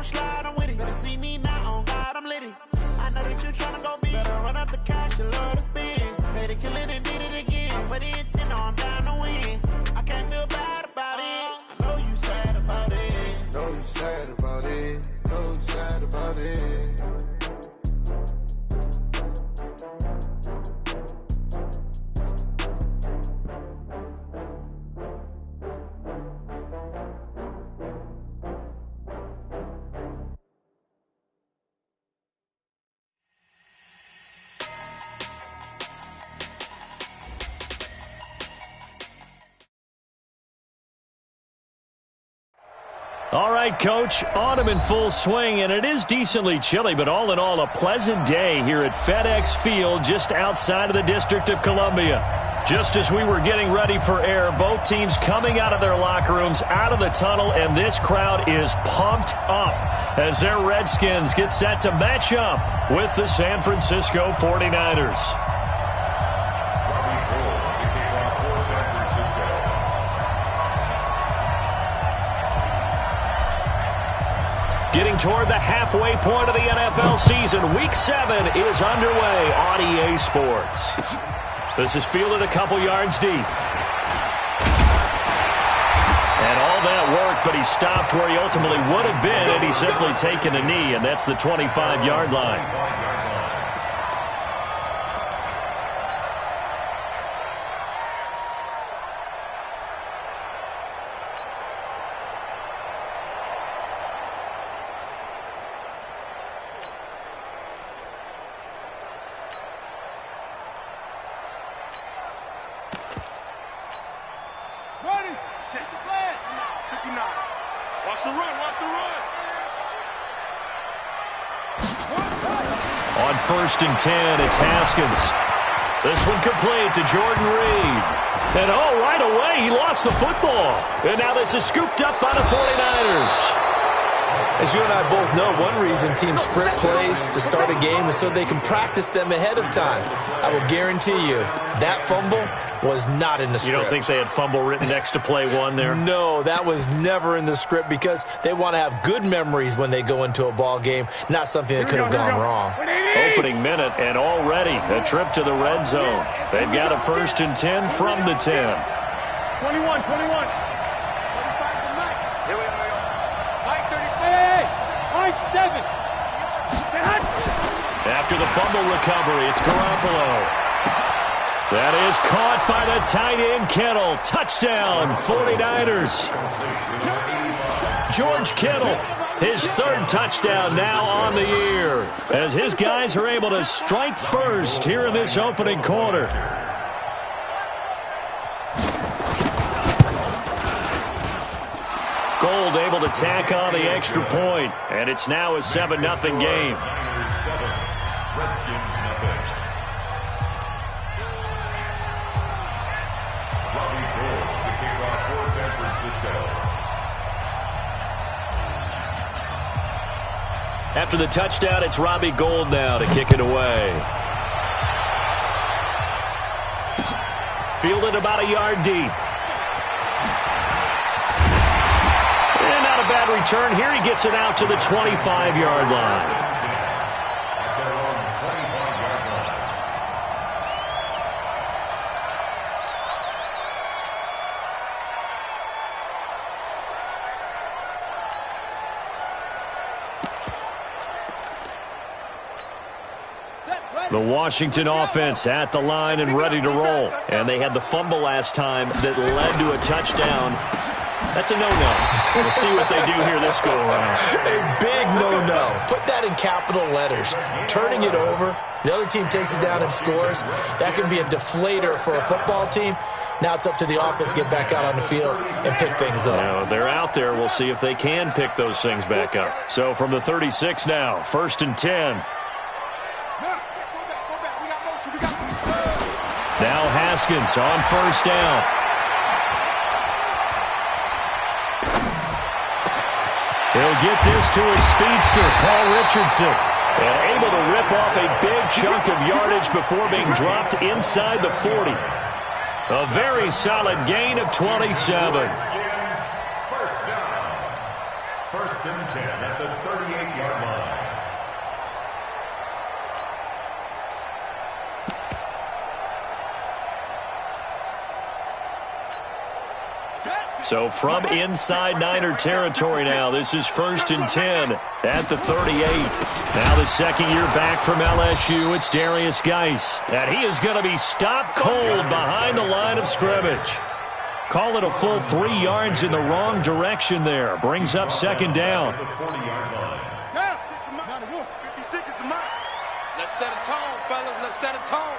don't slide, I'm with it. Better see me now, on God, I'm litty. I know that you tryna go big. Better run up the cash, you love to spend. Better kill it and did it again. But it's in, I'm down to win. I can't feel bad about it. I know you sad about it. Know you sad about it. Know you sad about it. All right, Coach, autumn in full swing, and it is decently chilly, but all in all, a pleasant day here at FedEx Field just outside of the District of Columbia. Just as we were getting ready for air, both teams coming out of their locker rooms, out of the tunnel, and this crowd is pumped up as their Redskins get set to match up with the San Francisco 49ers. Getting toward the halfway point of the NFL season, Week 7 is underway on EA Sports. This is fielded a couple yards deep. And all that work, but he stopped where he ultimately would have been had he simply taken a knee, and that's the 25-yard line. On 1st and 10, it's Haskins. This one complete to Jordan Reed. And right away, he lost the football. And now this is scooped up by the 49ers. As you and I both know, one reason teams sprint plays to start a game is so they can practice them ahead of time. I will guarantee you that fumble was not in the script. You don't think they had fumble written next to play one there? No, that was never in the script because they want to have good memories when they go into a ball game, not something that could have gone wrong. Opening minute, and already a trip to the red zone. They've got a 1st and 10 from the 10. 21. Here we are. Mike 30. Hey, Mike 7. After the fumble recovery, it's Garoppolo. That is caught by the tight end, Kittle. Touchdown, 49ers. George Kittle, his 3rd touchdown now on the year, as his guys are able to strike first here in this opening quarter. Gold able to tack on the extra point, and it's now a 7-0 game. Redskins nothing. Robbie Gould to kick off for San Francisco. After the touchdown, it's Robbie Gould now to kick it away. Fielded about a yard deep. And not a bad return. Here he gets it out to the 25-yard line. The Washington offense at the line and ready to roll. And they had the fumble last time that led to a touchdown. That's a no-no. We'll see what they do here this go-around. A big no-no. Put that in capital letters. Turning it over, the other team takes it down and scores. That can be a deflator for a football team. Now it's up to the offense to get back out on the field and pick things up. Now, they're out there. We'll see if they can pick those things back up. So from the 36 now, 1st and 10. Now Haskins on 1st down. He'll get this to his speedster, Paul Richardson. And able to rip off a big chunk of yardage before being dropped inside the 40. A very solid gain of 27. First down. and 10 at the 38-yard line. So from inside Niner territory now, this is 1st and 10 at the 38. Now the second year back from LSU, it's Darius Geis. And he is going to be stopped cold behind the line of scrimmage. Call it a full 3 yards in the wrong direction there. Brings up 2nd down. Let's set a tone, fellas. Let's set a tone.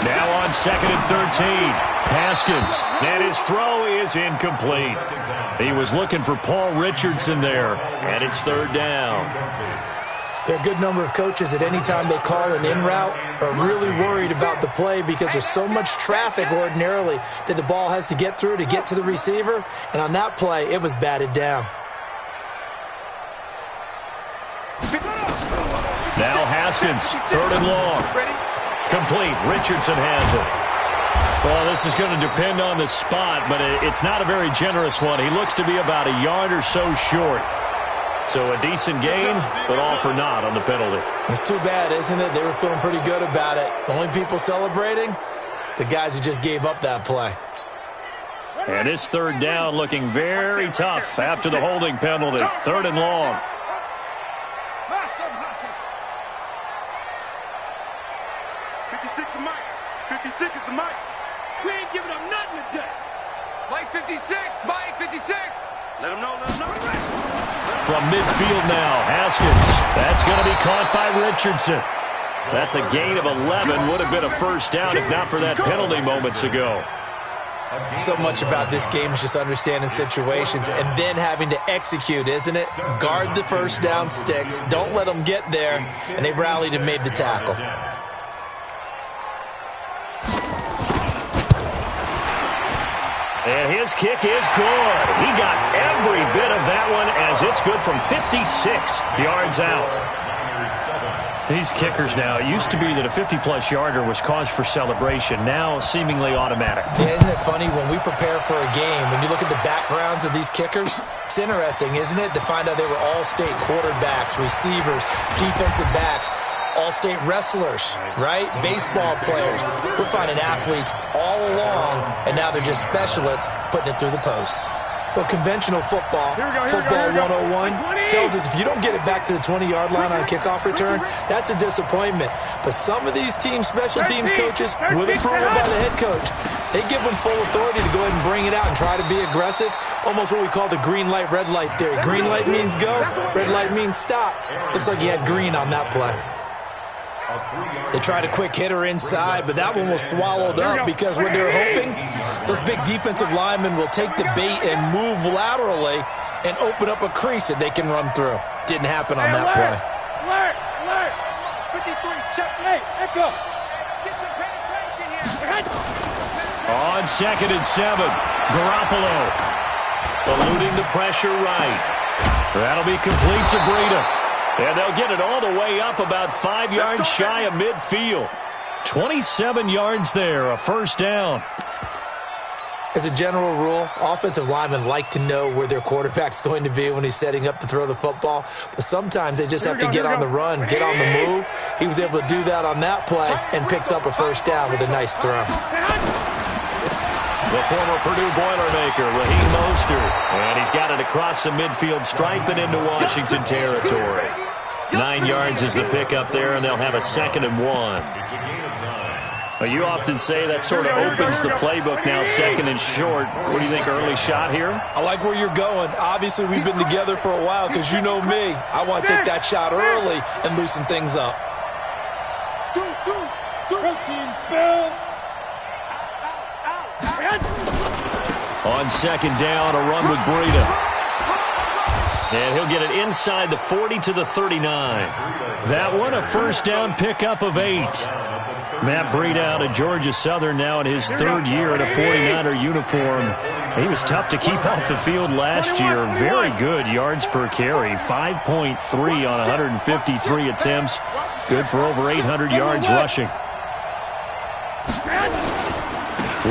Now on 2nd and 13. Haskins. And his throw is incomplete. He was looking for Paul Richardson there. And it's 3rd down. There are a good number of coaches that any time they call an in route are really worried about the play because there's so much traffic ordinarily that the ball has to get through to get to the receiver. And on that play, it was batted down. Now Haskins, 3rd and long. Complete. Richardson has it. Well, this is going to depend on the spot, but it's not a very generous one. He looks to be about a yard or so short. So a decent gain, but all for naught on the penalty. It's too bad, isn't it? They were feeling pretty good about it. The only people celebrating, the guys who just gave up that play. And this 3rd down looking very tough after the holding penalty. 3rd and long. 56 is Mike. 56 is the Mike. We ain't giving up nothing today. Mike 56. Mike 56. Let him know. Let him know. From midfield now, Haskins. That's going to be caught by Richardson. That's a gain of 11. Would have been a 1st down if not for that penalty moments ago. So much about this game is just understanding situations and then having to execute, isn't it? Guard the 1st down sticks. Don't let them get there. And they rallied and made the tackle. And his kick is good. He got every bit of that one as it's good from 56 yards out. These kickers now, it used to be that a 50-plus yarder was cause for celebration. Now seemingly automatic. Yeah, isn't it funny when we prepare for a game, when you look at the backgrounds of these kickers, it's interesting, isn't it, to find out they were all-state quarterbacks, receivers, defensive backs, all-state wrestlers, right? Baseball players. We're finding athletes all along, and now they're just specialists putting it through the posts. Well, conventional football, football 101, tells us if you don't get it back to the 20-yard line on a kickoff return, that's a disappointment. But some of these special teams coaches, with approval by the head coach, they give them full authority to go ahead and bring it out and try to be aggressive, almost what we call the green light, red light theory. Green light means go, red light means stop. Looks like he had green on that play. They tried a quick hitter inside, but that one was swallowed up because what they're hoping, those big defensive linemen will take the bait and move laterally and open up a crease that they can run through. Didn't happen on that play. Alert! 53, check, hey, echo. Get some penetration here. On 2nd and 7, Garoppolo eluding the pressure right. That'll be complete to Breida. And they'll get it all the way up about 5 yards shy of midfield. 27 yards there, a 1st down. As a general rule, offensive linemen like to know where their quarterback's going to be when he's setting up to throw the football. But sometimes they just have to get on the run, get on the move. He was able to do that on that play and picks up a 1st down with a nice throw. The former Purdue Boilermaker, Raheem Mostert. And he's got it across the midfield stripe and into Washington territory. 9 yards is the pickup there, and they'll have a 2nd and 1. Well, you often say that sort of opens the playbook now, 2nd and short. What do you think, early shot here? I like where you're going. Obviously, we've been together for a while because you know me. I want to take that shot early and loosen things up. Protein spill. On 2nd down, a run with Breida. And he'll get it inside the 40 to the 39. That one, a 1st down pickup of 8. Matt Breida out of Georgia Southern now in his 3rd year in a 49er uniform. He was tough to keep off the field last year. Very good yards per carry. 5.3 on 153 attempts. Good for over 800 yards rushing.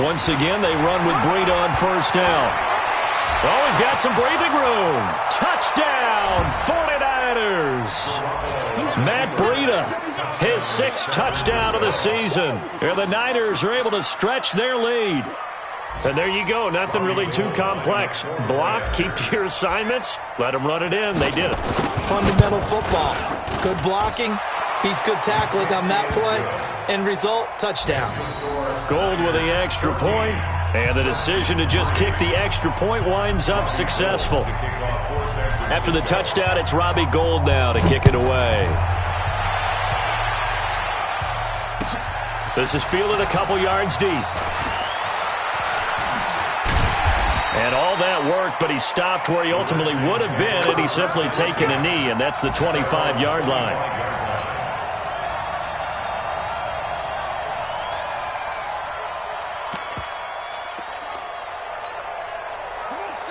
Once again, they run with Breida on first down. Oh, he's got some breathing room. Touchdown, 49ers. Matt Breida, his 6th touchdown of the season. And the Niners are able to stretch their lead. And there you go. Nothing really too complex. Block, keep to your assignments, let them run it in. They did it. Fundamental football. Good blocking beats good tackling on that play. End result, touchdown. Gold with the extra point, and the decision to just kick the extra point winds up successful. After the touchdown, it's Robbie Gould now to kick it away. This is fielded a couple yards deep. And all that worked, but he stopped where he ultimately would have been had he simply taken a knee, and that's the 25-yard line.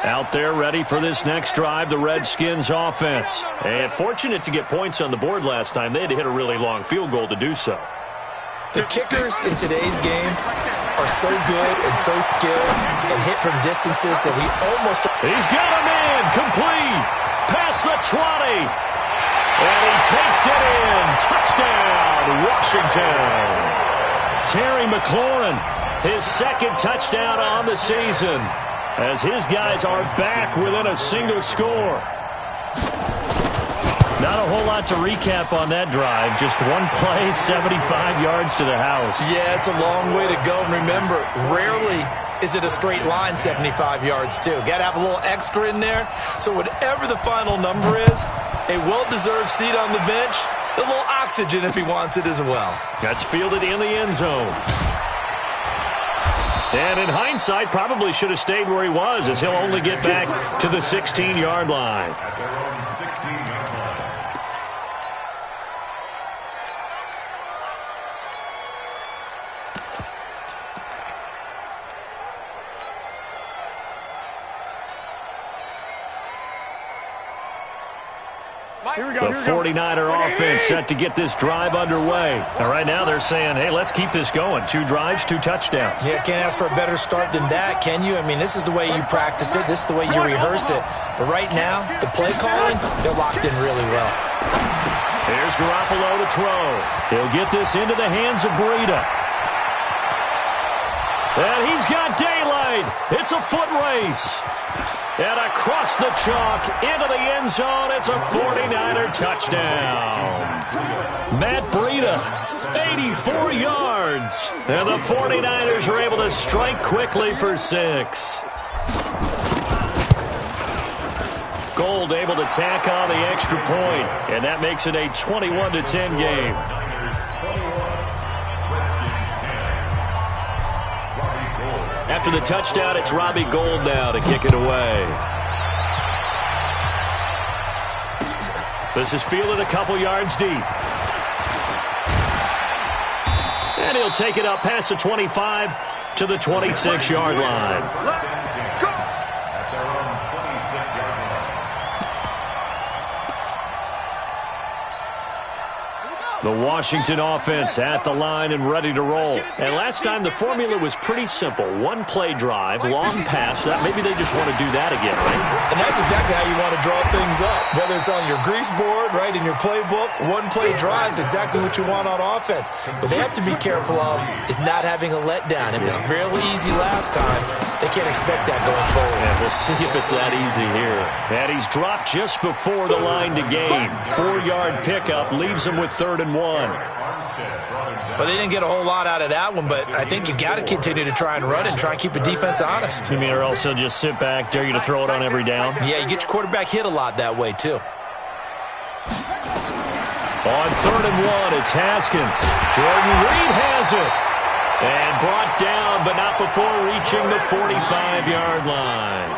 Out there ready for this next drive, the Redskins offense. And fortunate to get points on the board last time. They had to hit a really long field goal to do so. The kickers in today's game are so good and so skilled and hit from distances that we almost... He's got a man complete past the 20. And he takes it in. Touchdown, Washington. Terry McLaurin, his 2nd touchdown on the season, as his guys are back within a single score. Not a whole lot to recap on that drive. Just one play, 75 yards to the house. Yeah, it's a long way to go. And remember, rarely is it a straight line 75 yards, too. Got to have a little extra in there. So whatever the final number is, a well-deserved seat on the bench, a little oxygen if he wants it as well. That's fielded in the end zone. And in hindsight, probably should have stayed where he was, as he'll only get back to the 16-yard line. At their own 16-yard line. The 49er offense set to get this drive underway. And right now they're saying, hey, let's keep this going. 2 drives, 2 touchdowns. Yeah, can't ask for a better start than that, can you? I mean, this is the way you practice it. This is the way you rehearse it. But right now, the play calling, they're locked in really well. Here's Garoppolo to throw. He'll get this into the hands of Breida. And he's got daylight. It's a foot race. And across the chalk, into the end zone, it's a 49er touchdown. Matt Breida, 84 yards. And the 49ers are able to strike quickly for 6. Gould able to tack on the extra point, and that makes it a 21-10 game. After the touchdown, it's Robbie Gould now to kick it away. This is fielded a couple yards deep. And he'll take it up past the 25 to the 26-yard line. At their own 26-yard line. The Washington offense at the line and ready to roll. And last time the formula was pretty simple. 1 play drive, long pass. That maybe they just want to do that again, right? And that's exactly how you want to draw things up. Whether it's on your grease board, right, in your playbook, 1 play drive is exactly what you want on offense. What they have to be careful of is not having a letdown. It was fairly easy last time. They can't expect that going forward. Yeah, we'll see if it's that easy here. And he's dropped just before the line to gain. 4-yard pickup leaves him with 3rd and 1. Well, they didn't get a whole lot out of that one, but I think you've got to continue to try and run and try and keep the defense honest. You mean, or else he'll just sit back, dare you to throw it on every down? Yeah, you get your quarterback hit a lot that way, too. On 3rd and 1, it's Haskins. Jordan Reed has it. And brought down, but not before reaching the 45-yard line.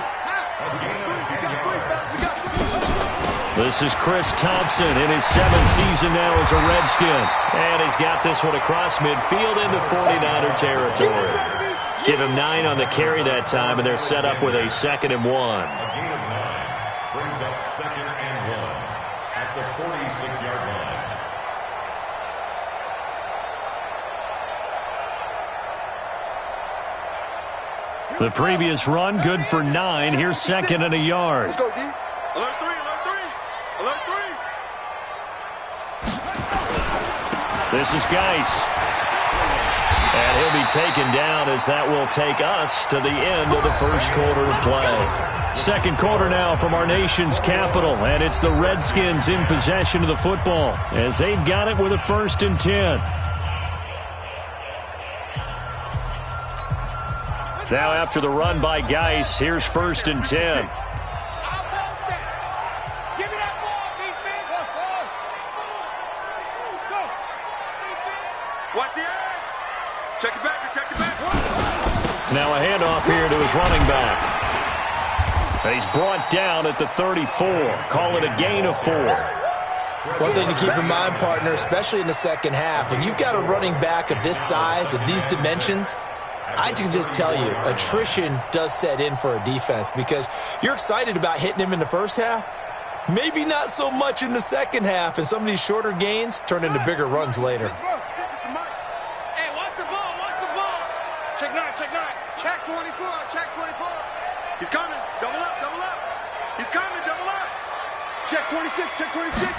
This is Chris Thompson in his 7th season now as a Redskin. And he's got this one across midfield into 49er territory. Give him 9 on the carry that time, and they're set up with a 2nd and 1. A gain of 9 brings up 2nd and 1 at the 46-yard line. The previous run, good for 9. Here's second and a yard. Let's go, D. Alert 3, alert 3. Alert 3. This is Geis. And he'll be taken down as that will take us to the end of the first quarter of play. Second quarter now from our nation's capital, and it's the Redskins in possession of the football as they've got it with a 1st and 10. Now after the run by Geis, here's 1st and 10. Watch the edge. Check it back, check it back. Now a handoff here to his running back. He's brought down at the 34. Call it a gain of 4. One thing to keep in mind, partner, especially in the second half, when you've got a running back of this size, of these dimensions, I can just tell you, attrition does set in for a defense because you're excited about hitting him in the first half. Maybe not so much in the second half, and some of these shorter gains turn into bigger runs later. Hey, watch the ball, watch the ball. Check 9, check 9. Check 24, check 24. He's coming, double up, double up. He's coming, double up. Check 26, check 26.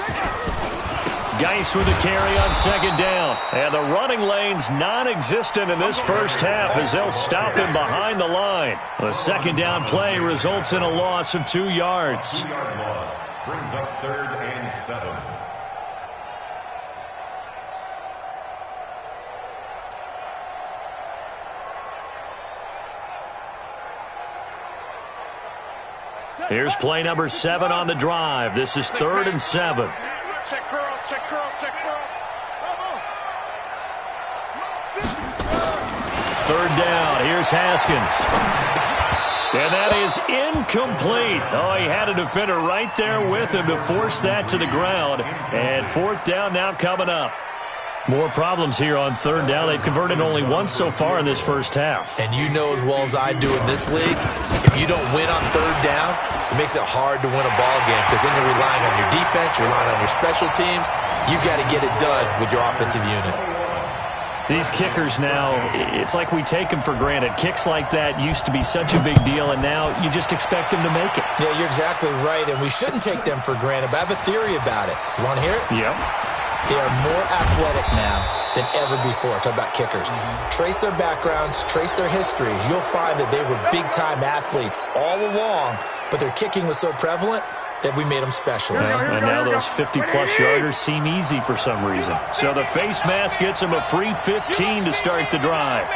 Geis with a carry on second down. And the running lane's non-existent in this first half as they'll stop him behind the line. The second down play results in a loss of 2 yards. 2-yard loss brings up 3rd and 7. Here's play number 7 on the drive. This is 3rd and 7. Check curls, check curls, check curls. 3rd down. Here's Haskins. And that is incomplete. Oh, he had a defender right there with him to force that to the ground. And 4th down now coming up. More problems here on 3rd down. They've converted only once so far in this first half. And you know as well as I do in this league, if you don't win on 3rd down, it makes it hard to win a ball game because then you're relying on your defense, you're relying on your special teams. You've got to get it done with your offensive unit. These kickers now, it's like we take them for granted. Kicks like that used to be such a big deal, and now you just expect them to make it. Yeah, you're exactly right, and we shouldn't take them for granted, but I have a theory about it. You want to hear it? Yep. They are more athletic now than ever before. Talk about kickers. Trace their backgrounds, trace their histories. You'll find that they were big-time athletes all along, but their kicking was so prevalent that we made them specialists. And now those 50-plus yarders seem easy for some reason. So the face mask gets him a free 15 to start the drive.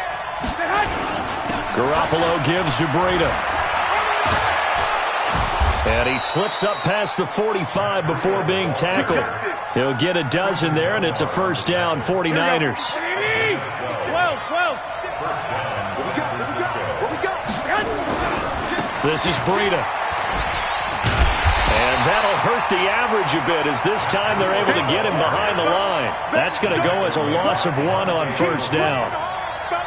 Garoppolo gives to Breida. And he slips up past the 45 before being tackled. He'll get a dozen there, and it's a 1st down, 49ers. 12. This is Breida. And that'll hurt the average a bit as this time they're able to get him behind the line. That's going to go as a loss of 1 on 1st down.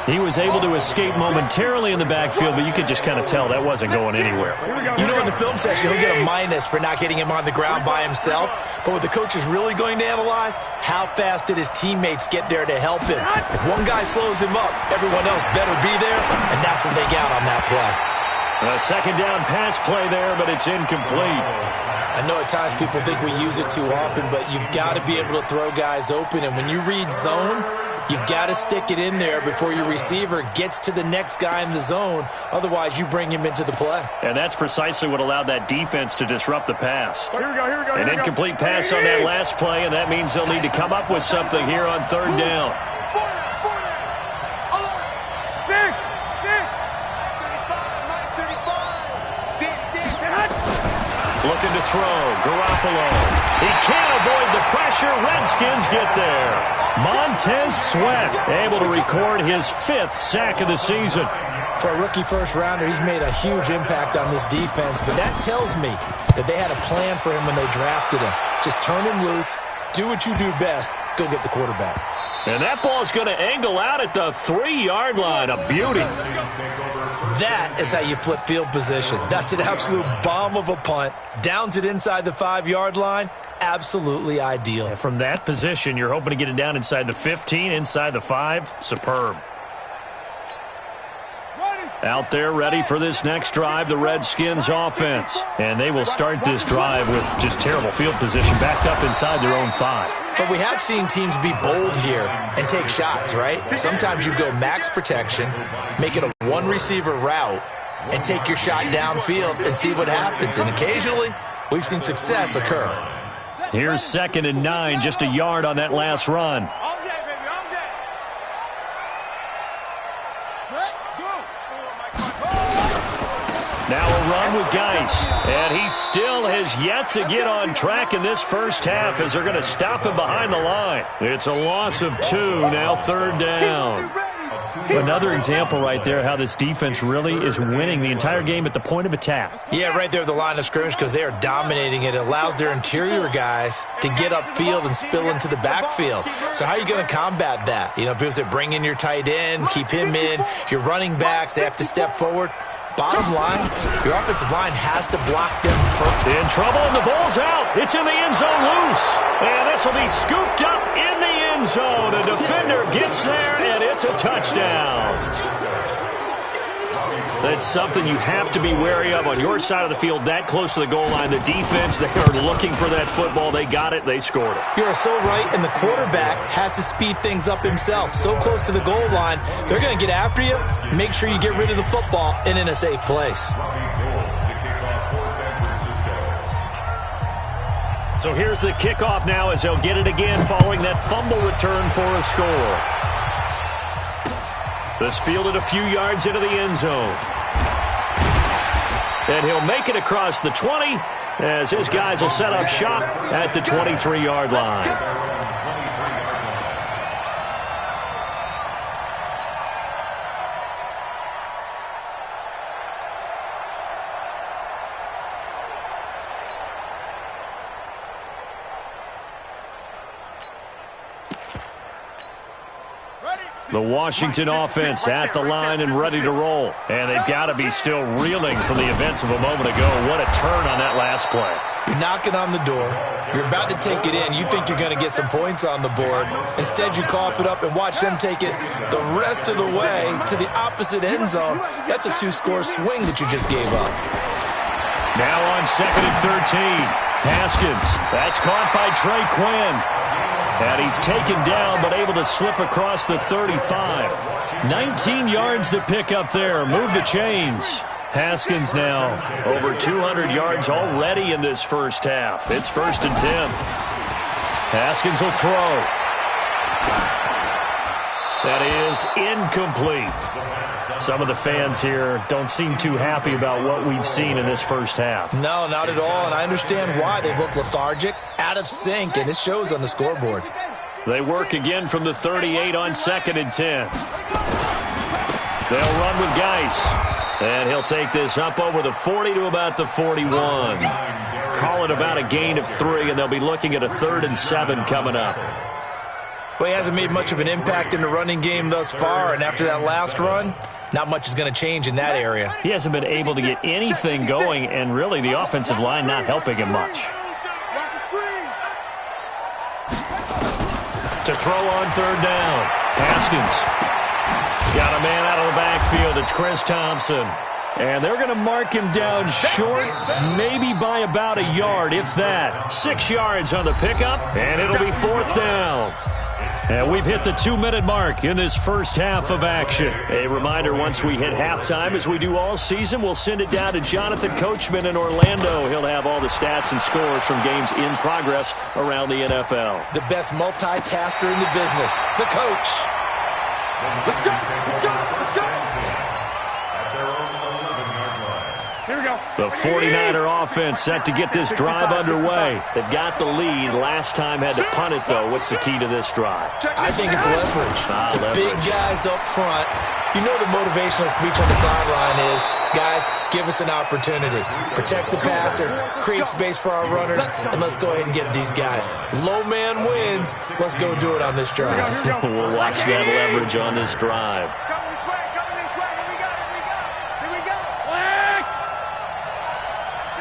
He was able to escape momentarily in the backfield, but you could just kind of tell that wasn't going anywhere. You know, in the film session, he'll get a minus for not getting him on the ground by himself. But what the coach is really going to analyze, how fast did his teammates get there to help him? If one guy slows him up, everyone else better be there, and that's what they got on that play. A 2nd down pass play there, but it's incomplete. I know at times people think we use it too often, but you've got to be able to throw guys open. And when you read zone, you've got to stick it in there before your receiver gets to the next guy in the zone. Otherwise, you bring him into the play. And that's precisely what allowed that defense to disrupt the pass. An incomplete pass on that last play, and that means they'll need to come up with something here on 3rd down. Looking to throw, Garoppolo. He can't avoid the pressure. Redskins get there. Montez Sweat able to record his 5th sack of the season. For a rookie first-rounder, he's made a huge impact on this defense, but that tells me that they had a plan for him when they drafted him. Just turn him loose, do what you do best, go get the quarterback. And that ball's going to angle out at the 3-yard line. A beauty. That is how you flip field position. That's an absolute bomb of a punt. Downs it inside the 5-yard line. Absolutely ideal. And from that position, you're hoping to get it down inside the 15, inside the 5. Superb. Out there ready for this next drive, the Redskins offense. And they will start this drive with just terrible field position, backed up inside their own 5. But we have seen teams be bold here and take shots, right? Sometimes you go max protection, make it a one-receiver route, and take your shot downfield and see what happens. And occasionally, we've seen success occur. Here's 2nd and 9, just a yard on that last run. Now a run with Geis, and he still has yet to get on track in this first half as they're going to stop him behind the line. It's a loss of 2, now 3rd down. Another example right there how this defense really is winning the entire game at the point of attack. Yeah, right there at the line of scrimmage because they are dominating it. It allows their interior guys to get upfield and spill into the backfield. So how are you going to combat that? You know, people say bring in your tight end, keep him in. Your running backs, they have to step forward. Bottom line, your offensive line has to block them first. In trouble, and the ball's out. It's in the end zone loose. And this will be scooped up in the end zone. A defender gets there, and it's a touchdown. That's something you have to be wary of on your side of the field, that close to the goal line. The defense, they are looking for that football. They got it. They scored it. You're so right, and the quarterback has to speed things up himself. So close to the goal line, they're going to get after you. Make sure you get rid of the football and in a safe place. So here's the kickoff now as they'll get it again following that fumble return for a score. This fielded a few yards into the end zone. And he'll make it across the 20 as his guys will set up shop at the 23-yard line. The Washington offense at the line and ready to roll. And they've got to be still reeling from the events of a moment ago. What a turn on that last play. You're knocking on the door. You're about to take it in. You think you're going to get some points on the board. Instead, you cough it up and watch them take it the rest of the way to the opposite end zone. That's a 2-score swing that you just gave up. Now on 2nd and 13. Haskins. That's caught by Trey Quinn. And he's taken down, but able to slip across the 35. 19 yards to pick up there. Move the chains. Haskins now over 200 yards already in this first half. It's 1st and 10. Haskins will throw. That is incomplete. Some of the fans here don't seem too happy about what we've seen in this first half. No, not at all, and I understand why. They've looked lethargic, out of sync, and it shows on the scoreboard. They work again from the 38 on 2nd and 10. They'll run with Geis, and he'll take this up over the 40 to about the 41. Call it about a gain of 3, and they'll be looking at a 3rd and 7 coming up. Well, he hasn't made much of an impact in the running game thus far, and after that last run, not much is going to change in that area. He hasn't been able to get anything going, and really the offensive line not helping him much. To throw on 3rd down. Haskins. Got a man out of the backfield. It's Chris Thompson. And they're going to mark him down short, maybe by about a yard, if that. 6 yards on the pickup, and it'll be 4th down. And we've hit the 2-minute mark in this first half of action. A reminder, once we hit halftime, as we do all season, we'll send it down to Jonathan Coachman in Orlando. He'll have all the stats and scores from games in progress around the NFL. The best multitasker in the business, the coach. Let's go, let's go, let's go. Here we go. The 49er offense set to get this drive underway. They've got the lead. Last time had to punt it, though. What's the key to this drive? I think it's leverage. Leverage. Big guys up front. You know the motivational speech on the sideline is, guys, give us an opportunity. Protect the passer, create space for our runners, and let's go ahead and get these guys. Low man wins. Let's go do it on this drive. We'll watch that leverage on this drive. Coming this way, coming this way. Here we go, here we go. Here we go.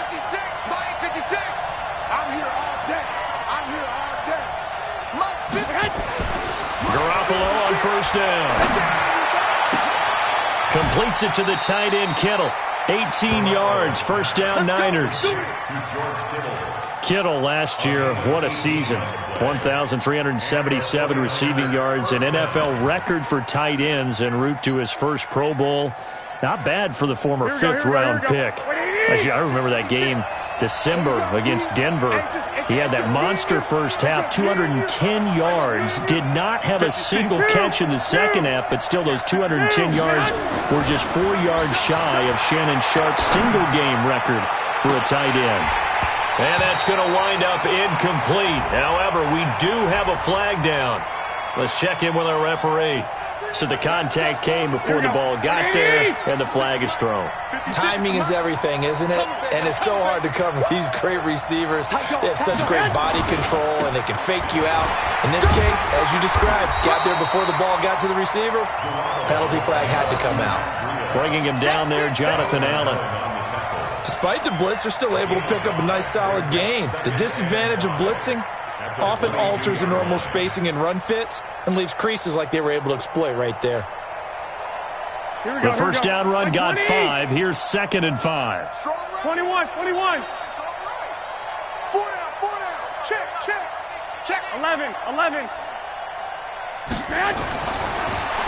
56, Mike, 56. I'm here all day. I'm here all day. Mike, 50. Garoppolo on 1st down. completes it to the tight end, Kittle. 18 yards, first down, Niners. Kittle last year, what a season. 1,377 receiving yards, an NFL record for tight ends en route to his first Pro Bowl. Not bad for the former fifth-round pick. Actually, I remember that game, December, against Denver. He had that monster first half, 210 yards. Did not have a single catch in the second half, but still those 210 yards were just 4 yards shy of Shannon Sharp's single-game record for a tight end. And that's going to wind up incomplete. However, we do have a flag down. Let's check in with our referee. So the contact came before the ball got there, and the flag is thrown. Timing is everything, isn't it? And it's so hard to cover these great receivers. They have such great body control, and they can fake you out. In this case, as you described, got there before the ball got to the receiver. Penalty flag had to come out. Bringing him down there, Jonathan Allen. Despite the blitz, they're still able to pick up a nice, solid gain. The disadvantage of blitzing often alters the normal spacing and run fits and leaves creases like they were able to exploit right there. The first down run got 5. Here's 2nd and 5. 21. 4 down. Check. 11.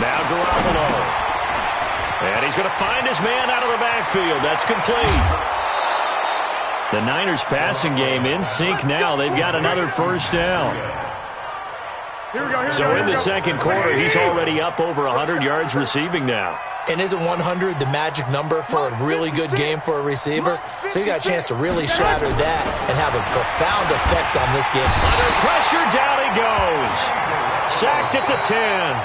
Now Garoppolo. And he's going to find his man out of the backfield. That's complete. The Niners passing game in sync now. They've got another first down. So in the second quarter, he's already up over 100 yards receiving now. And isn't 100 the magic number for a really good game for a receiver? So he got a chance to really shatter that and have a profound effect on this game. Under pressure, down he goes. Sacked at the 10.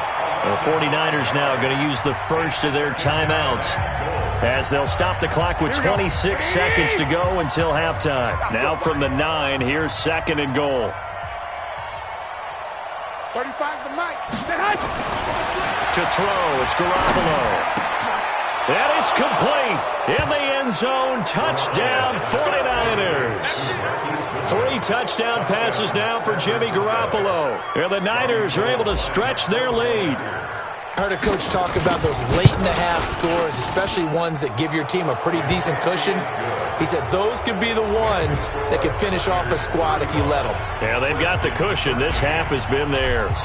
The 49ers now going to use the first of their timeouts as they'll stop the clock with 26 seconds to go until halftime. Now from the 9, here's 2nd and goal. 35's the mic. To throw, it's Garoppolo. And it's complete. In the end zone, touchdown 49ers. 3 touchdown passes now for Jimmy Garoppolo. And the Niners are able to stretch their lead. I heard a coach talk about those late-in-the-half scores, especially ones that give your team a pretty decent cushion. He said those could be the ones that can finish off a squad if you let them. Yeah, they've got the cushion. This half has been theirs.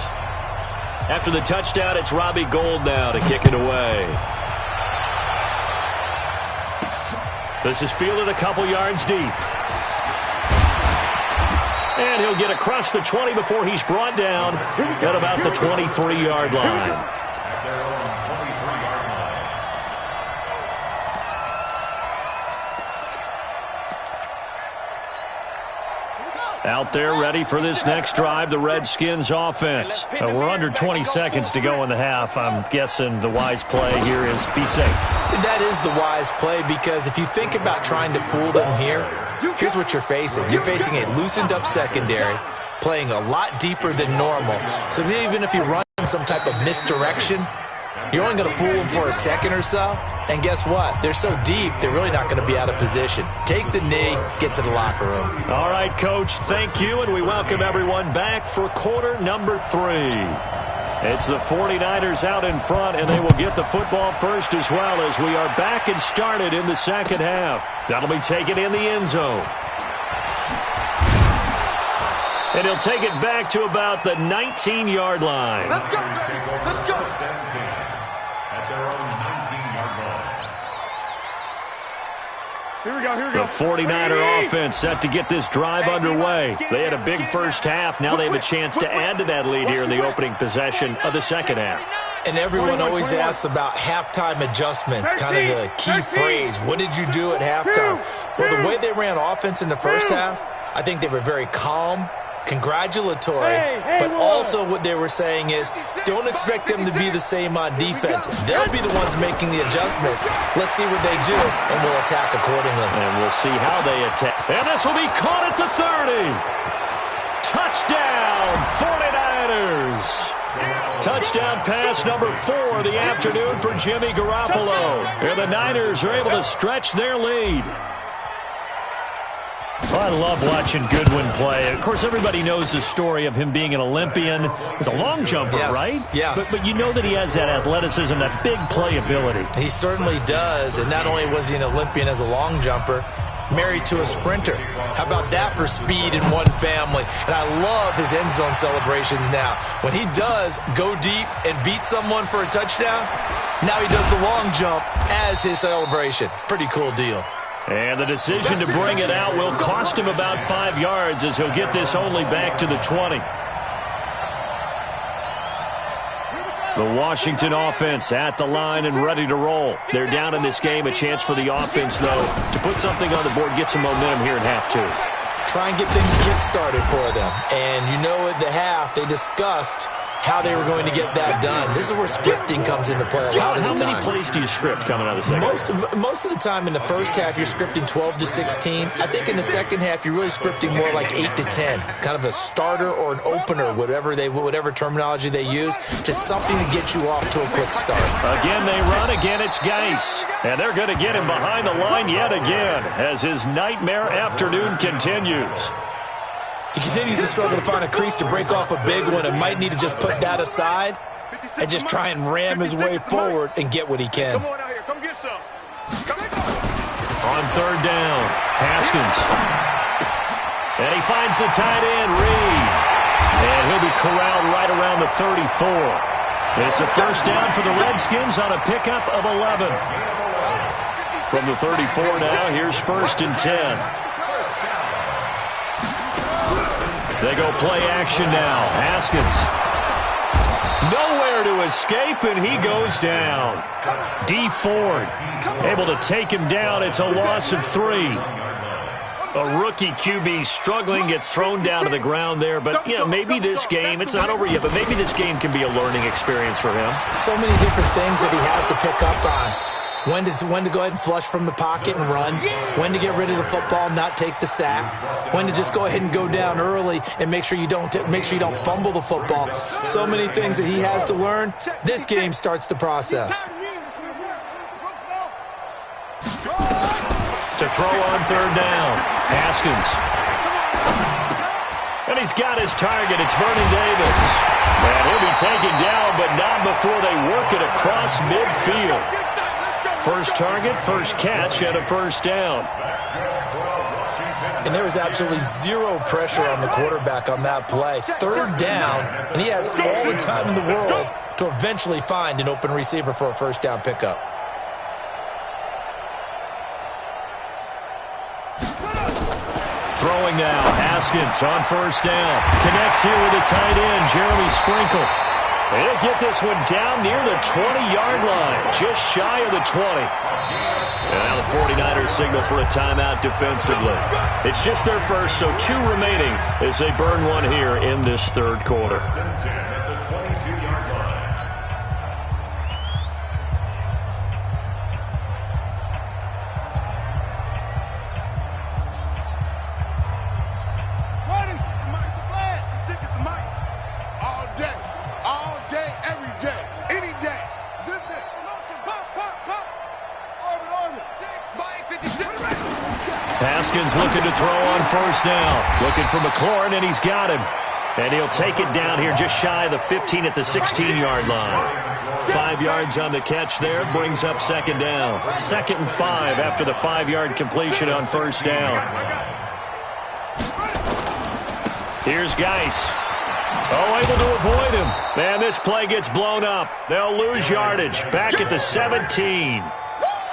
After the touchdown, it's Robbie Gould now to kick it away. This is fielded a couple yards deep. And he'll get across the 20 before he's brought down at about the 23-yard line. Out there ready for this next drive, the Redskins offense. We're under 20 seconds to go in the half. I'm guessing the wise play here is be safe. That is the wise play because if you think about trying to fool them here, here's what you're facing. You're facing a loosened-up secondary, playing a lot deeper than normal. So even if you run some type of misdirection, you're only going to fool them for a second or so. And guess what? They're so deep, they're really not going to be out of position. Take the knee, get to the locker room. All right, Coach, thank you, and we welcome everyone back for quarter number 3. It's the 49ers out in front, and they will get the football first as well as we are back and started in the second half. That'll be taken in the end zone. And he'll take it back to about the 19-yard line. Let's go. Let's go. At their own 19-yard line. Here we go. The 49er offense set to get this drive underway. They had a big first half. Now they have a chance to add to that lead here in the opening possession of the second half. And everyone always asks about halftime adjustments, kind of the key phrase. What did you do at halftime? Well, the way they ran offense in the first half, I think they were very calm, congratulatory, but also what they were saying is don't expect them to be the same on defense. They'll be the ones making the adjustments. Let's see what they do, and we'll attack accordingly. And we'll see how they attack. And this will be caught at the 30. Touchdown, 49ers. Touchdown pass number 4 of the afternoon for Jimmy Garoppolo. And the Niners are able to stretch their lead. Well, I love watching Goodwin play. Of course, everybody knows the story of him being an Olympian. He's a long jumper, yes, right? Yes. But you know that he has that athleticism, that big playability. He certainly does. And not only was he an Olympian as a long jumper, married to a sprinter. How about that for speed in one family? And I love his end zone celebrations now. When he does go deep and beat someone for a touchdown, now he does the long jump as his celebration. Pretty cool deal. And the decision to bring it out will cost him about 5 yards as he'll get this only back to the 20. The Washington offense at the line and ready to roll. They're down in this game. A chance for the offense, though, to put something on the board, get some momentum here in half two. Try and get things kick-started for them. And you know at the half, they discussed how they were going to get that done. This is where scripting comes into play a lot of the time. How many plays do you script coming out of the second? Most of the time in the first half, you're scripting 12 to 16. I think in the second half, you're really scripting more like 8 to 10. Kind of a starter or an opener, whatever terminology they use. Just something to get you off to a quick start. Again, they run. Again, it's Geis. And they're going to get him behind the line yet again as his nightmare afternoon continues. He continues to struggle to find a crease to break off a big one and might need to just put that aside and just try and ram his way forward and get what he can. Come on out here. Come get some. On third down, Haskins. And he finds the tight end, Reed. And he'll be corralled right around the 34. It's a first down for the Redskins on a pickup of 11. From the 34 now, here's first and 10. They go play action now. Haskins. Nowhere to escape, and he goes down. D. Ford able to take him down. It's a loss of 3. A rookie QB struggling, gets thrown down to the ground there. But, you know, maybe this game, it's not over yet, but maybe this game can be a learning experience for him. So many different things that he has to pick up on. When to go ahead and flush from the pocket and run. When to get rid of the football, not take the sack. When to just go ahead and go down early and make sure you don't fumble the football. So many things that he has to learn. This game starts the process. To throw on third down, Haskins. And he's got his target. It's Vernon Davis. And he'll be taken down, but not before they work it across midfield. First target, first catch, and a first down. And there was absolutely zero pressure on the quarterback on that play. Third down, and he has all the time in the world to eventually find an open receiver for a first down pickup. Throwing now, Haskins on first down. Connects here with a tight end, Jeremy Sprinkle. They'll get this one down near the 20-yard line, just shy of the 20. And now the 49ers signal for a timeout defensively. It's just their first, so 2 remaining as they burn one here in this third quarter. Haskins looking to throw on first down. Looking for McLaurin, and he's got him. And he'll take it down here just shy of the 15 at the 16-yard line. 5 yards on the catch there. Brings up second down. 2nd and 5 after the 5-yard completion on first down. Here's Geis. Oh, able to avoid him. Man, this play gets blown up. They'll lose yardage. Back at the 17.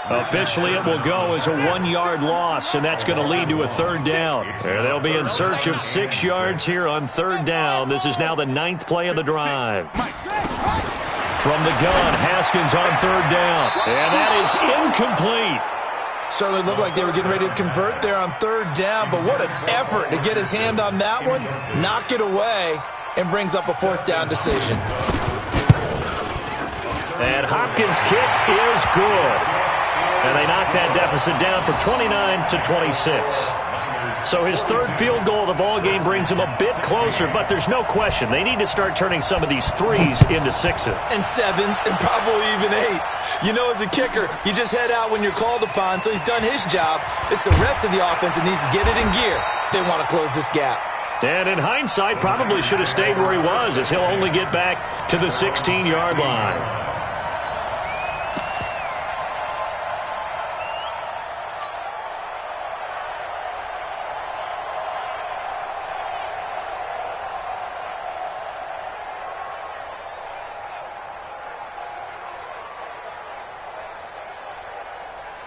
Officially, it will go as a 1-yard loss, and that's going to lead to a third down. And they'll be in search of 6 yards here on third down. This is now the 9th play of the drive. From the gun, Haskins on third down. And that is incomplete. Certainly looked like they were getting ready to convert there on third down, but what an effort to get his hand on that one, knock it away, and brings up a 4th down decision. And Hopkins' kick is good. And they knock that deficit down from 29 to 26. So his third field goal of the ball game brings him a bit closer, but there's no question they need to start turning some of these threes into sixes. And sevens, and probably even eights. You know, as a kicker, you just head out when you're called upon, so he's done his job. It's the rest of the offense that needs to get it in gear. They want to close this gap. And in hindsight, probably should have stayed where he was, as he'll only get back to the 16-yard line.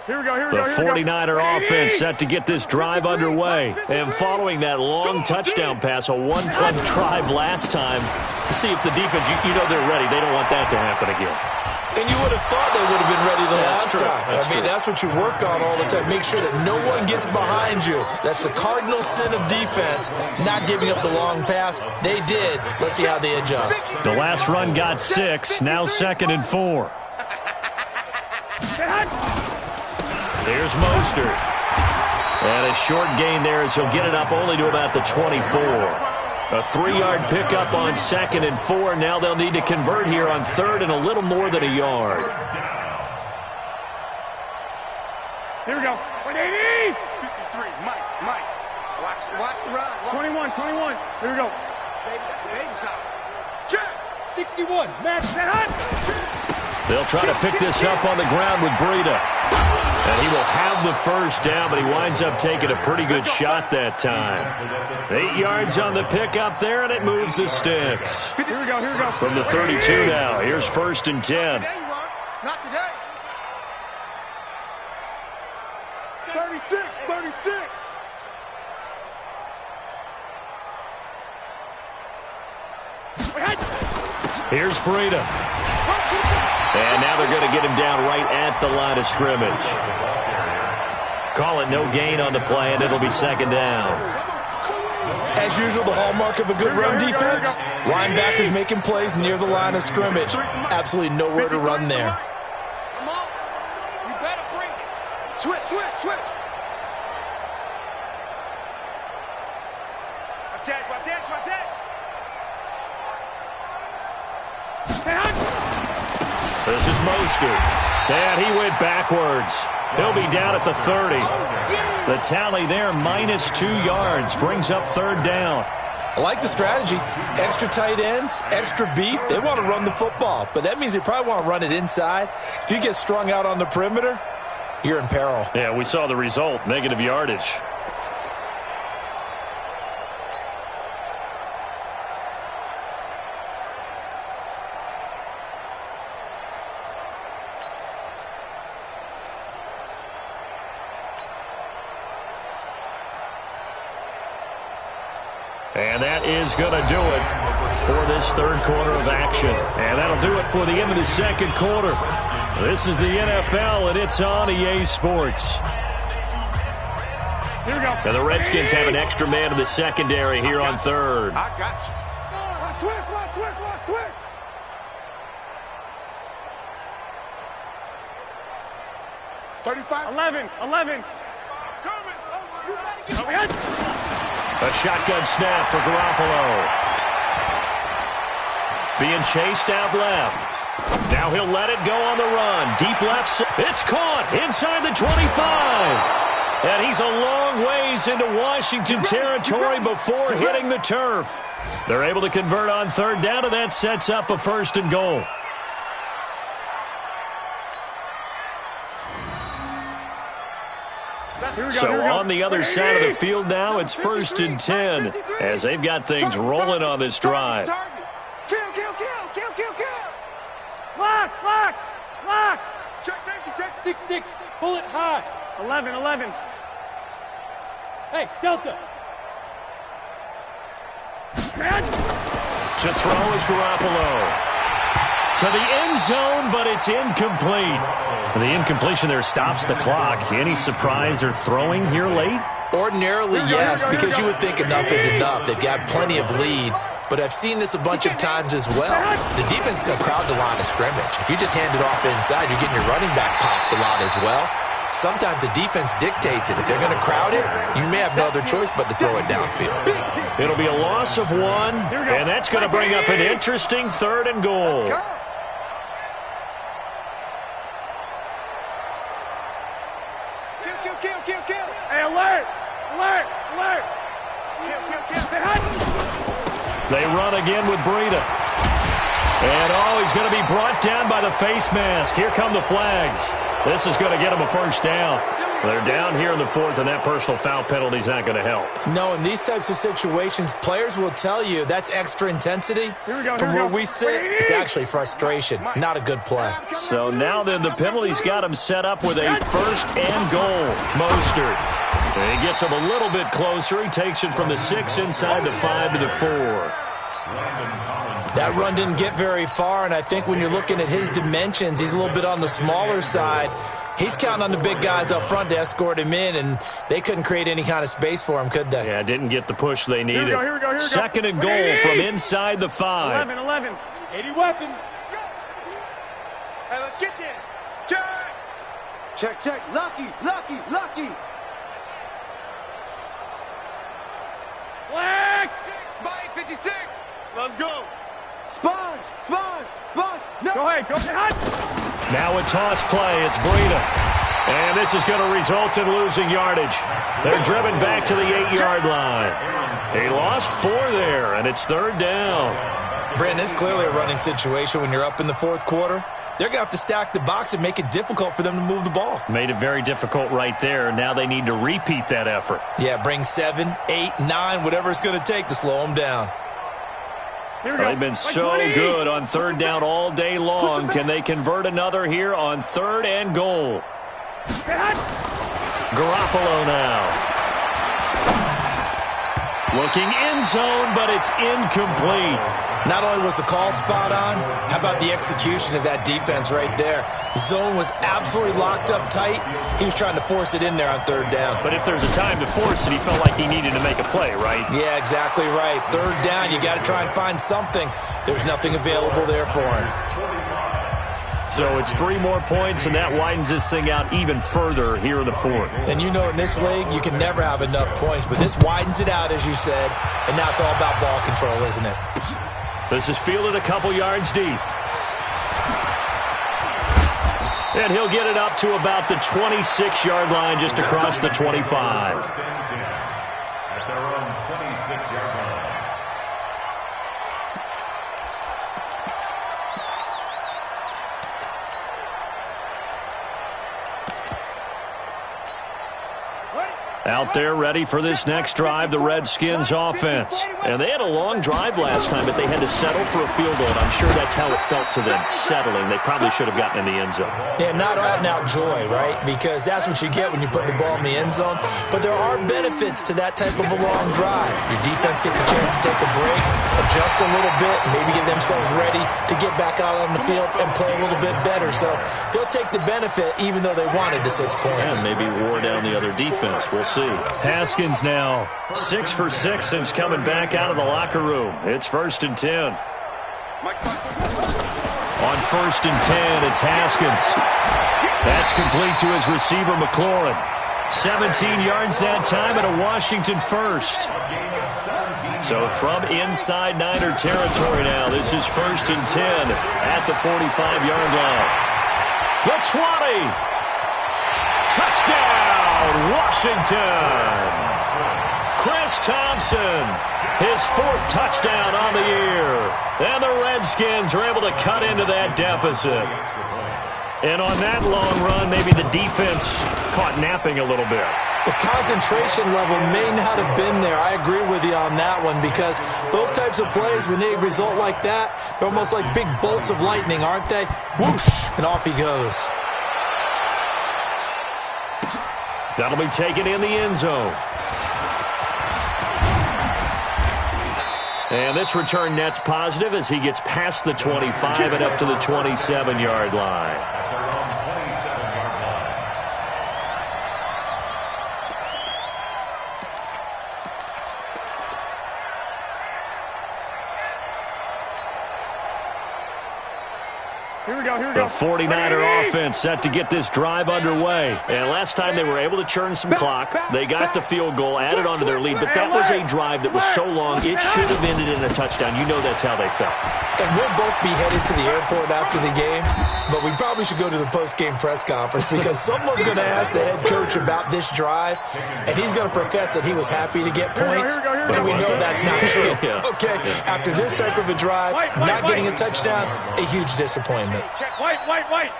The 49er offense set to get this drive underway. And following that long touchdown pass, a one-play drive last time, to see if the defense, you know they're ready. They don't want that to happen again. And you would have thought they would have been ready the last time. That's what you work on all the time. Make sure that no one gets behind you. That's the cardinal sin of defense, not giving up the long pass. They did. Let's see how they adjust. The last run got 6, now 2nd and 4. Here's Mostert. And a short gain there as he'll get it up only to about the 24. A 3-yard pickup on 2nd and 4. Now they'll need to convert here on 3rd and a little more than a yard. Here we go. 180. 53. Mike. Watch the run. 21. Here we go. Baby, that's a baby shot. Check. 61. Max that hot. They'll try to pick this up on the ground with Breida. And he will have the first down, but he winds up taking a pretty good shot that time. 8 yards on the pickup there, and it moves the sticks. Here we go. From the 32 now, here's 1st and 10. Not today. 36. Here's Breida. And now they're going to get him down right at the line of scrimmage. Call it no gain on the play, and it'll be 2nd down. As usual, the hallmark of a good run defense, linebackers making plays near the line of scrimmage. Absolutely nowhere to run there. Come on. You better bring it. Switch. Watch that. This is Mostert. And he went backwards. He'll be down at the 30. The tally there, minus 2 yards, brings up 3rd down. I like the strategy. Extra tight ends, extra beef. They want to run the football, but that means they probably want to run it inside. If you get strung out on the perimeter, you're in peril. Yeah, we saw the result, negative yardage. And that is going to do it for this 3rd quarter of action. And that'll do it for the end of the 2nd quarter. This is the NFL, and it's on EA Sports. Here we go. And the Redskins have an extra man in the secondary here on 3rd. I got you. Switch. 35. 11. A shotgun snap for Garoppolo. Being chased out left. Now he'll let it go on the run. Deep left. It's caught inside the 25. And he's a long ways into Washington territory before hitting the turf. They're able to convert on 3rd down, and that sets up a 1st and goal. So on the other side of the field now, it's 1st and 10 as they've got things rolling on this drive. Kill. Lock. Check safety. 6. Pull it high. 11. Hey, Delta. To throw is Garoppolo. To the end zone, but it's incomplete. The incompletion there stops the clock. Any surprise they're throwing here late? Ordinarily, yes, because you would think enough is enough. They've got plenty of lead, but I've seen this a bunch of times as well. The defense is going to crowd the line of scrimmage. If you just hand it off inside, you're getting your running back popped a lot as well. sometimes the defense dictates it. If they're going to crowd it, you may have no other choice but to throw it downfield. It'll be a loss of 1, and that's going to bring up an interesting 3rd and goal. Kill. Hey, alert! They run again with Breida. And, he's going to be brought down by the face mask. Here come the flags. This is going to get him a first down. They're down here in the 4th, and that personal foul penalty is not going to help. No, in these types of situations, players will tell you that's extra intensity. From where we sit, it's actually frustration, not a good play. So now then, the penalty's got him set up with a 1st and goal. Mostert. And he gets him a little bit closer. He takes it from the 6 inside the 5 to the 4. That run didn't get very far, and I think when you're looking at his dimensions, he's a little bit on the smaller side. He's counting on the big guys up front to escort him in, and they couldn't create any kind of space for him, could they? Yeah, didn't get the push they needed. Here we go. 2nd and goal from inside the 5. 11. 80 weapons. Hey, let's get there. Check. Lucky. Black. 6 by 56. Let's go. Sponge. No. Go ahead. Now a toss play. It's Breida. And this is going to result in losing yardage. They're driven back to the 8-yard line. He lost 4 there, and it's 3rd down. Brandon, it's clearly a running situation when you're up in the 4th quarter. They're going to have to stack the box and make it difficult for them to move the ball. Made it very difficult right there. Now they need to repeat that effort. Yeah, bring 7, 8, 9, whatever it's going to take to slow them down. They've been so good on 3rd down all day long. Can they convert another here on 3rd and goal? Garoppolo now. Looking end zone, but it's incomplete. Not only was the call spot on, how about the execution of that defense right there? Zone was absolutely locked up tight. He was trying to force it in there on 3rd down. But if there's a time to force it, he felt like he needed to make a play, right? Yeah, exactly right. 3rd down, you got to try and find something. There's nothing available there for him. So it's 3 more points, and that widens this thing out even further here in the 4th. And you know in this league, you can never have enough points, but this widens it out, as you said, and now it's all about ball control, isn't it? This is fielded a couple yards deep. And he'll get it up to about the 26-yard line, just across the 25. At their own 26-yard line. Out there ready for this next drive, the Redskins offense. And they had a long drive last time, but they had to settle for a field goal. And I'm sure that's how it felt to them, settling. They probably should have gotten in the end zone. Yeah, not out-and-out joy, right? Because that's what you get when you put the ball in the end zone. But there are benefits to that type of a long drive. Your defense gets a chance to take a break, adjust a little bit, maybe get themselves ready to get back out on the field and play a little bit better. So they'll take the benefit even though they wanted the 6 points. And maybe wore down the other defense. We'll see. Haskins now 6 for 6 since coming back out of the locker room. It's 1st and 10. On 1st and 10, it's Haskins. That's complete to his receiver, McLaurin. 17 yards that time and a Washington first. So from inside Niner territory now, this is 1st and 10 at the 45-yard line. The 20. Touchdown, Washington. Chris Thompson, his 4th touchdown on the year. And the Redskins are able to cut into that deficit. And on that long run, maybe the defense caught napping a little bit. The concentration level may not have been there. I agree with you on that one because those types of plays, when they result like that, they're almost like big bolts of lightning, aren't they? Whoosh, and off he goes. That'll be taken in the end zone. And this return net's positive as he gets past the 25 and up to the 27-yard line. Here The 49er offense set to get this drive underway. And last time they were able to churn some clock. They got the field goal, added on to their lead. But that was a drive that was so long, it should have ended in a touchdown. You know that's how they felt. And we'll both be headed to the airport after the game. But we probably should go to the post-game press conference because someone's going to ask the head coach about this drive. And he's going to profess that he was happy to get points. And we know that's not true. Okay, after this type of a drive, not getting a touchdown, a huge disappointment. White.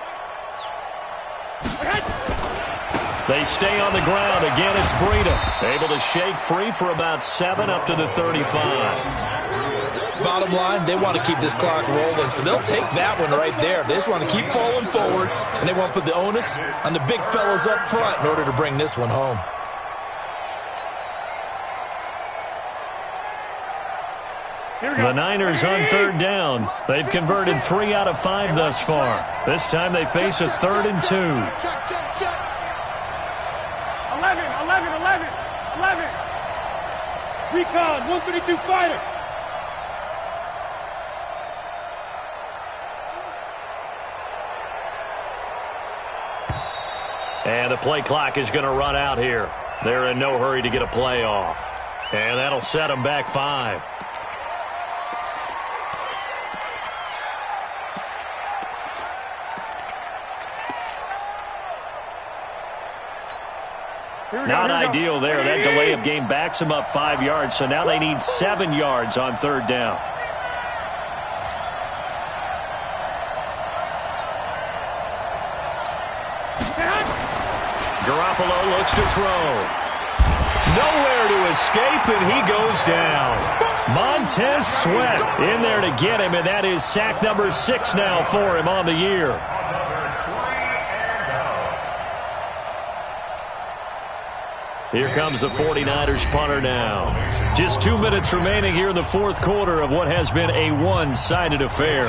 They stay on the ground. Again, it's Breida. Able to shake free for about 7 up to the 35. Bottom line, they want to keep this clock rolling, so they'll take that one right there. They just want to keep falling forward, and they want to put the onus on the big fellas up front in order to bring this one home. The Niners on third down. They've converted 3 out of 5 thus far. This time they face a 3rd and 2. Check. 11. Recon, 132 fighter. And the play clock is going to run out here. They're in no hurry to get a play off. And that'll set them back 5. Not ideal there. That delay of game backs them up 5 yards, so now they need 7 yards on third down. Garoppolo looks to throw. Nowhere to escape, and he goes down. Montez Sweat in there to get him, and that is sack number 6 now for him on the year. Here comes the 49ers punter now. Just 2 minutes remaining here in the fourth quarter of what has been a one-sided affair.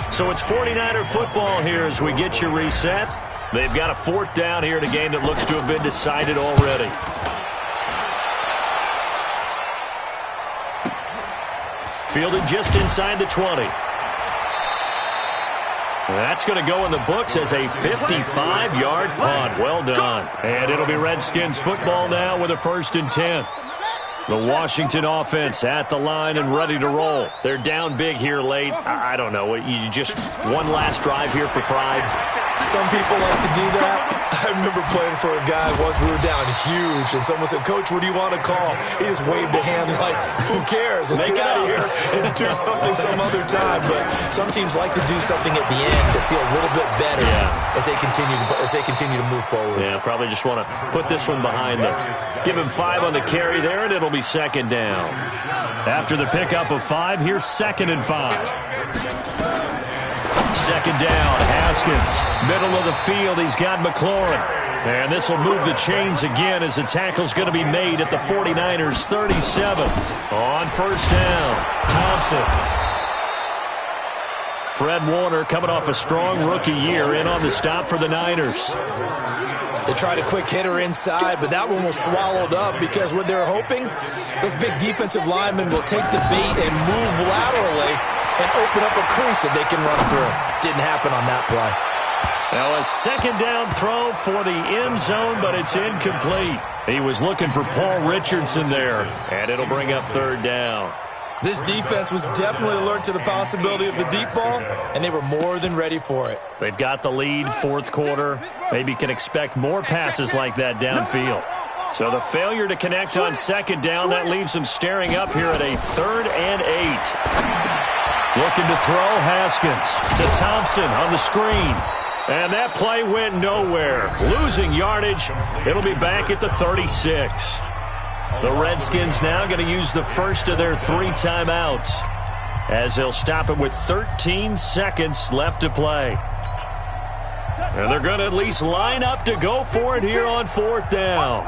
So it's 49er football here as we get you reset. They've got a 4th down here in a game that looks to have been decided already. Fielded just inside the 20. That's going to go in the books as a 55-yard punt. Well done. And it'll be Redskins football now with a 1st and 10. The Washington offense at the line and ready to roll. They're down big here late. I don't know. You just one last drive here for pride. Some people like to do that. I remember playing for a guy once. We were down huge, and someone said, "Coach, what do you want to call?" He just waved a hand like, "Who cares? Let's get out of here and do something some other time." But some teams like to do something at the end to feel a little bit better as they continue to move forward. Yeah, probably just want to put this one behind them. Give him 5 on the carry there, and it'll be 2nd down. After the pickup of 5, here's 2nd and 5. 2nd down, Haskins. Middle of the field, he's got McLaurin. And this will move the chains again as the tackle's going to be made at the 49ers' 37. On 1st down, Thompson. Fred Warner coming off a strong rookie year in on the stop for the Niners. They tried a quick hitter inside, but that one was swallowed up because what they're hoping, those big defensive linemen will take the bait and move laterally and open up a crease that they can run through. Didn't happen on that play. Now a 2nd down throw for the end zone, but it's incomplete. He was looking for Paul Richardson there, and it'll bring up 3rd down. This defense was definitely alert to the possibility of the deep ball, and they were more than ready for it. They've got the lead, 4th quarter. Maybe can expect more passes like that downfield. So the failure to connect on 2nd down, that leaves them staring up here at a 3rd and 8. Looking to throw, Haskins to Thompson on the screen. And that play went nowhere. Losing yardage. It'll be back at the 36. The Redskins now going to use the first of their 3 timeouts as they'll stop it with 13 seconds left to play. And they're going to at least line up to go for it here on 4th down.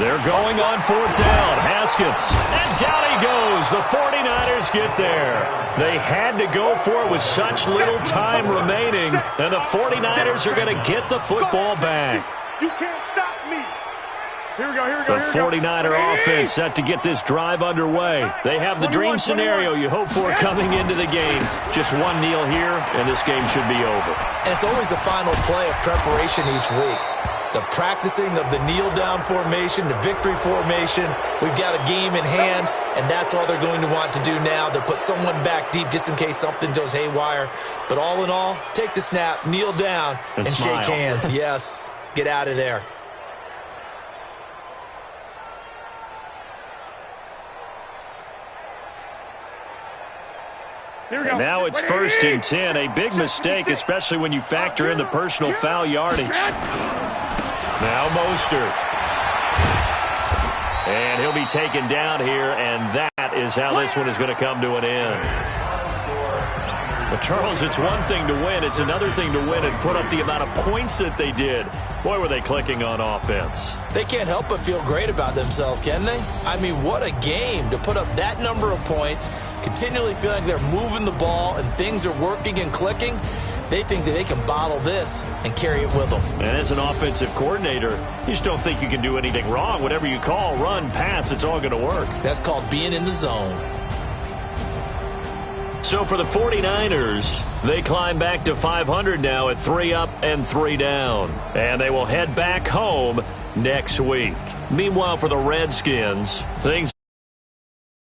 They're going on 4th down. Haskins. And down he goes. The 49ers get there. They had to go for it with such little time remaining. And the 49ers are going to get the football back. You can't stop me. Here we go. The 49er offense set to get this drive underway. They have the dream scenario you hope for coming into the game. Just one kneel here, and this game should be over. And it's always the final play of preparation each week. The practicing of the kneel-down formation, the victory formation. We've got a game in hand, and that's all they're going to want to do now. They'll put someone back deep just in case something goes haywire. But all in all, take the snap, kneel down, and smile. shake hands. Yes, get out of there. And now it's 1st and 10. A big mistake, especially when you factor in the personal foul yardage. Now Mostert. And he'll be taken down here, and that is how this one is going to come to an end. But Charles, it's one thing to win. It's another thing to win and put up the amount of points that they did. Boy, were they clicking on offense. They can't help but feel great about themselves, can they? I mean, what a game to put up that number of points, continually feeling like they're moving the ball and things are working and clicking. They think that they can bottle this and carry it with them. And as an offensive coordinator, you just don't think you can do anything wrong. Whatever you call, run, pass, it's all going to work. That's called being in the zone. So for the 49ers, they climb back to 500 now at 3 up and 3 down. And they will head back home next week. Meanwhile, for the Redskins, things